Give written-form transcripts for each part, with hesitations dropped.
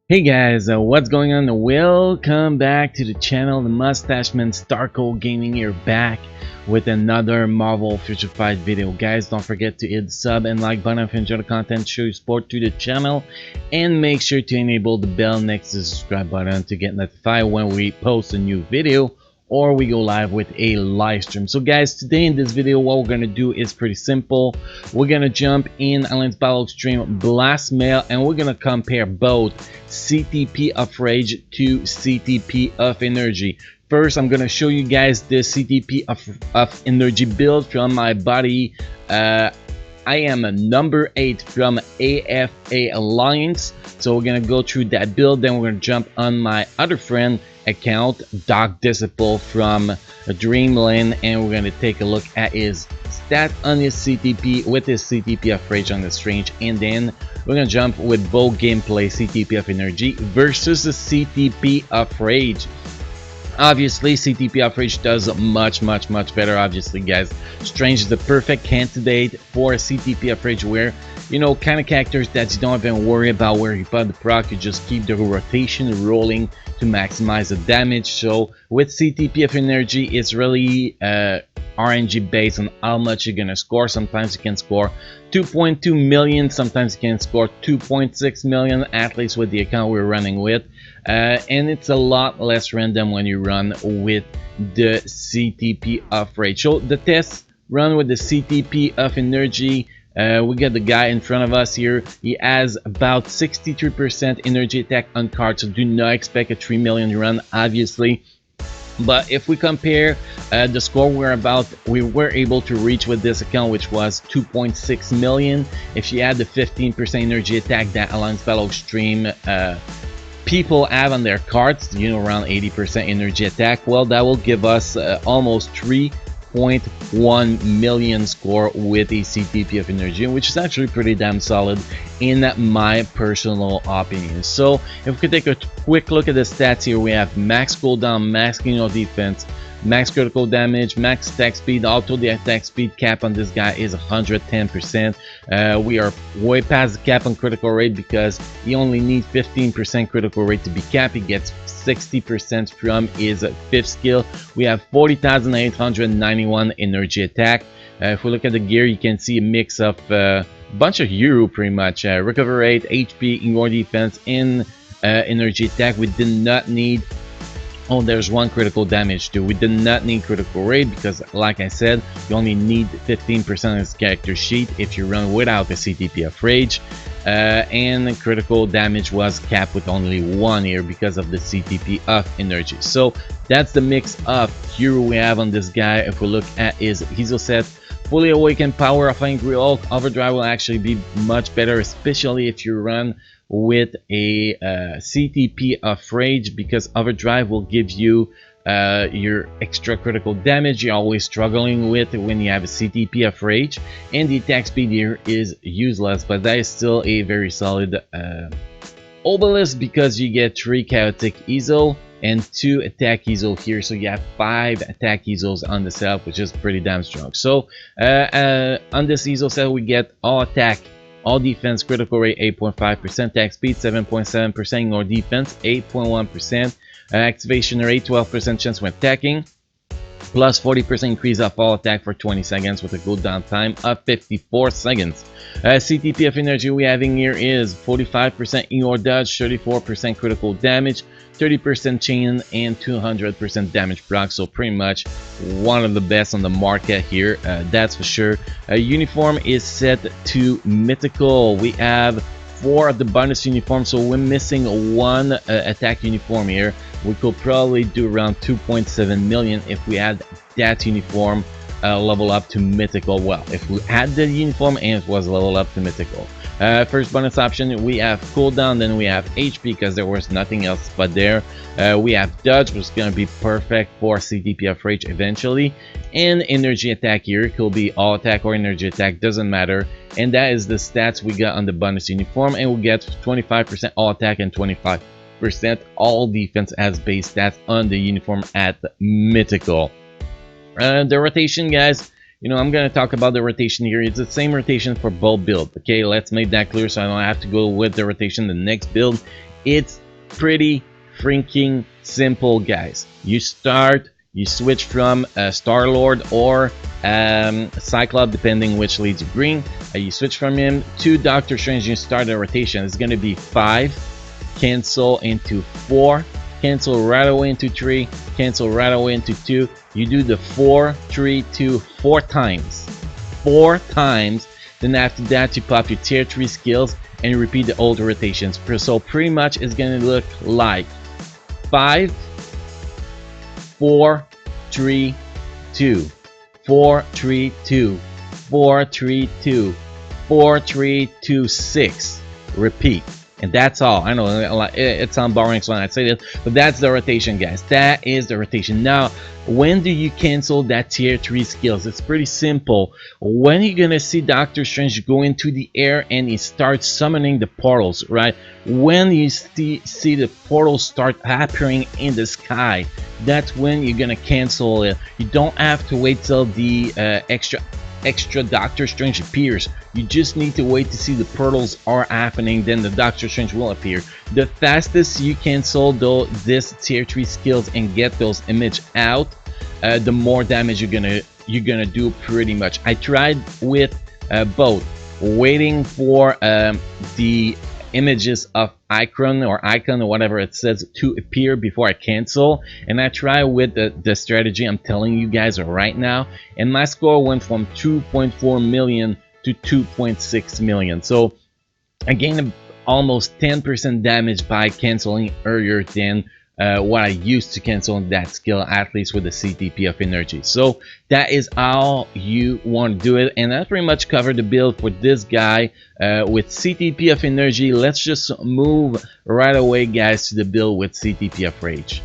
Hey guys, what's going on? Welcome back to the channel. The Mustache Man Starco Gaming here, back with another Marvel Future Fight video. Guys, don't forget to hit the sub and like button if you enjoy the content, show your support to the channel, and make sure to enable the bell next to the subscribe button to get notified when we post a new video or we go live with a live stream. So guys, today in this video what we're gonna do is pretty simple. We're gonna jump in Alliance Battle Extreme Blast Mail and we're gonna compare both CTP of Rage to CTP of Energy. First, I'm gonna show you guys the CTP of Energy build from my body. I am a number 8 from AFA Alliance, so we're gonna go through that build, then we're gonna jump on my other friend account, Doc Disciple from Dreamland, and we're gonna take a look at his stat on his CTP with his CTP of Rage on the Strange, and then we're gonna jump with both gameplay CTP of Energy versus the CTP of Rage. Obviously, CTP of Rage does much better. Obviously, guys, Strange is the perfect candidate for a CTP of Rage, where, you know, kind of characters that you don't even worry about where you put the proc, you just keep the rotation rolling to maximize the damage. So with CTP of Energy, it's really RNG based on how much you're gonna score. Sometimes you can score 2.2 million, sometimes you can score 2.6 million, at least with the account we're running with. And it's a lot less random when you run with the CTP of Rage. So the test run with the CTP of Energy, we got the guy in front of us here. He has about 63% energy attack on card, so do not expect a 3 million run, obviously. But if we compare the score we were able to reach with this account, which was 2.6 million, if you add the 15% energy attack that Alliance Battle Extreme people have on their cards, you know, around 80% energy attack, well, that will give us almost 3.1 million score with a CTP of Energy, which is actually pretty damn solid in my personal opinion. So if we could take a quick look at the stats here, we have max cooldown, max defense, max critical damage, max attack speed. Auto the attack speed cap on this guy is 110%. We are way past the cap on critical rate because he only needs 15% critical rate to be capped. He gets 60% from his 5th skill. We have 40,891 energy attack. If we look at the gear, you can see a mix of bunch of hero pretty much. Recover rate, HP, ignore defense, and energy attack. We did not need, oh, there's one critical damage too. We did not need critical rate because, like I said, you only need 15% of this character sheet if you run without the CTP of Rage. And critical damage was capped with only 1 here because of the CTP of Energy. So that's the mix of hero we have on this guy. If we look at his Hizo set, fully awakened power of Angry Hulk, Overdrive will actually be much better, especially if you run with a CTP of Rage, because Overdrive will give you your extra critical damage you're always struggling with when you have a CTP of Rage, and the attack speed here is useless, but that is still a very solid obelisk because you get 3 chaotic Ezo and 2 attack Ezo here, so you have 5 attack Ezos on the set, which is pretty damn strong. So on this Ezo set we get all attack, all defense, critical rate 8.5%, attack speed 7.7%, ignore defense 8.1%, activation rate 12% chance when attacking, plus 40% increase of all attack for 20 seconds with a cooldown time of 54 seconds. CTP of Energy we having here is 45% ignore dodge, 34% critical damage, 30% chain, and 200% damage proc. So pretty much one of the best on the market here, that's for sure. Uniform is set to mythical. We have 4 of the bonus uniforms, so we're missing 1 attack uniform here. We could probably do around 2.7 million if we had that uniform level up to mythical. Well, if we had the uniform and it was level up to mythical. First bonus option, we have cooldown, then we have HP because there was nothing else but there. We have dodge, which is going to be perfect for CTP of Rage eventually, and energy attack here. It could be all attack or energy attack, doesn't matter. And that is the stats we got on the bonus uniform, and we'll get 25% all attack and 25% all defense as base stats on the uniform at mythical. The rotation, guys, you know, I'm going to talk about the rotation here. It's the same rotation for both builds. Okay, let's make that clear so I don't have to go with the rotation. The next build It's pretty freaking simple, guys. You switch from Star-Lord or Cyclops, depending which leads you green. You switch from him to Doctor Strange. You start a rotation. It's going to be 5, cancel into 4, cancel right away into 3, cancel right away into 2. You do the 4, 3, 2, 4 times. 4 times. Then after that, you pop your tier 3 skills and you repeat the old rotations. So pretty much it's going to look like 5, 4, 3, 2, 4, 3, 2, 4, 3, 2, 4, 3, 2, 6. Repeat. And that's all. I know it sounds boring when I say this, but that's the rotation, guys. That is the rotation. Now, when do you cancel that tier 3 skills? It's pretty simple. When you're gonna see Doctor Strange go into the air and he starts summoning the portals, right? When you see the portals start appearing in the sky, that's when you're gonna cancel it. You don't have to wait till the extra Doctor Strange appears. You just need to wait to see the portals are happening, then the Doctor Strange will appear. The fastest you cancel this tier 3 skills and get those image out, the more damage you're gonna do pretty much. I tried with both, waiting for the images of icon or whatever it says to appear before I cancel, and I try with the strategy I'm telling you guys right now, and my score went from 2.4 million to 2.6 million. So I gained almost 10% damage by canceling earlier than what I used to cancel that skill, at least with the CTP of energy. So that is how you want to do it, and that pretty much covered the build for this guy with CTP of energy. Let's just move right away, guys, to the build with CTP of rage.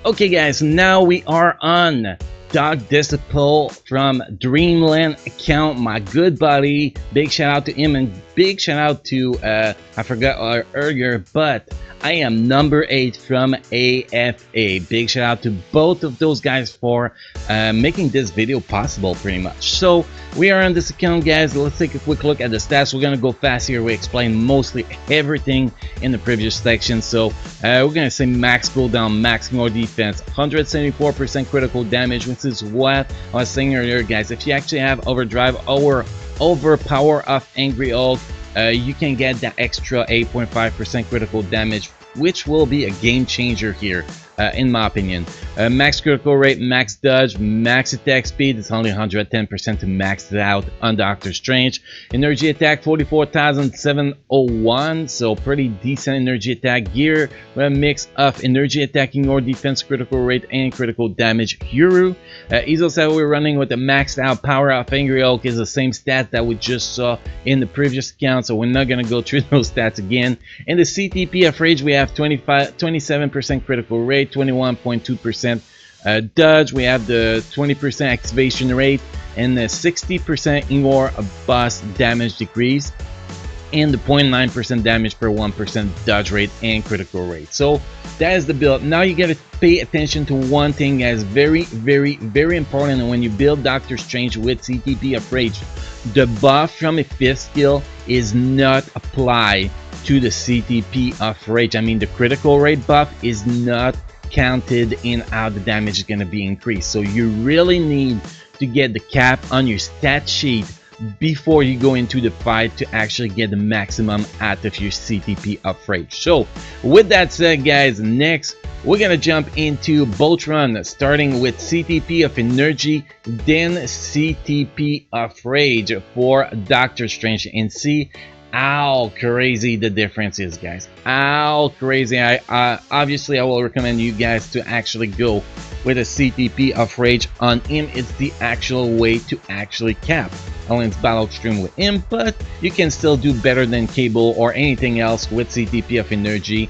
Okay, guys, now we are on Doc Disciple from Dreamland account, my good buddy. Big shout out to him, and big shout out to I forgot earlier, but I am number 8 from AFA. Big shout out to both of those guys for making this video possible, pretty much. So we are on this account, guys. Let's take a quick look at the stats. We're gonna go fast here. We explain mostly everything in the previous section. So we're gonna say max cooldown, max more defense, 174% critical damage, which is what I was saying earlier, guys. If you actually have overdrive or overpower of Angry Hulk, you can get that extra 8.5% critical damage, which will be a game changer here, in my opinion. Max critical rate, max dodge, max attack speed. It's only 110% to max it out on Doctor Strange. Energy attack 44,701, so pretty decent energy attack gear with a mix of energy attacking or defense critical rate and critical damage. Hero Ezo said we're running with the maxed out power of Angry Hulk is the same stat that we just saw in the previous account, so we're not gonna go through those stats again. In the CTP of Rage, we have 27% critical rate, 21.2% dodge. We have the 20% activation rate and the 60% Igor boss damage decrease, and the 0.9% damage per 1% dodge rate and critical rate. So that is the build. Now you gotta pay attention to one thing, guys. Very, very, very important when you build Doctor Strange with CTP of Rage. The buff from a 5th skill is not applied to the CTP of Rage. I mean, the critical rate buff is not counted in how the damage is going to be increased. So you really need to get the cap on your stat sheet before you go into the fight to actually get the maximum out of your CTP of Rage. So with that said, guys, next we're gonna jump into Bolt Run, starting with CTP of energy, then CTP of Rage for Doctor Strange, and see how crazy the difference is, guys. How crazy. Obviously I will recommend you guys to actually go with a CTP of Rage on him. It's the actual way to actually cap Ellen's battle stream with him, but you can still do better than Cable or anything else with CTP of energy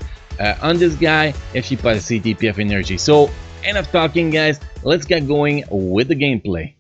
on this guy if you put a CTP of energy. So enough talking, guys, let's get going with the gameplay.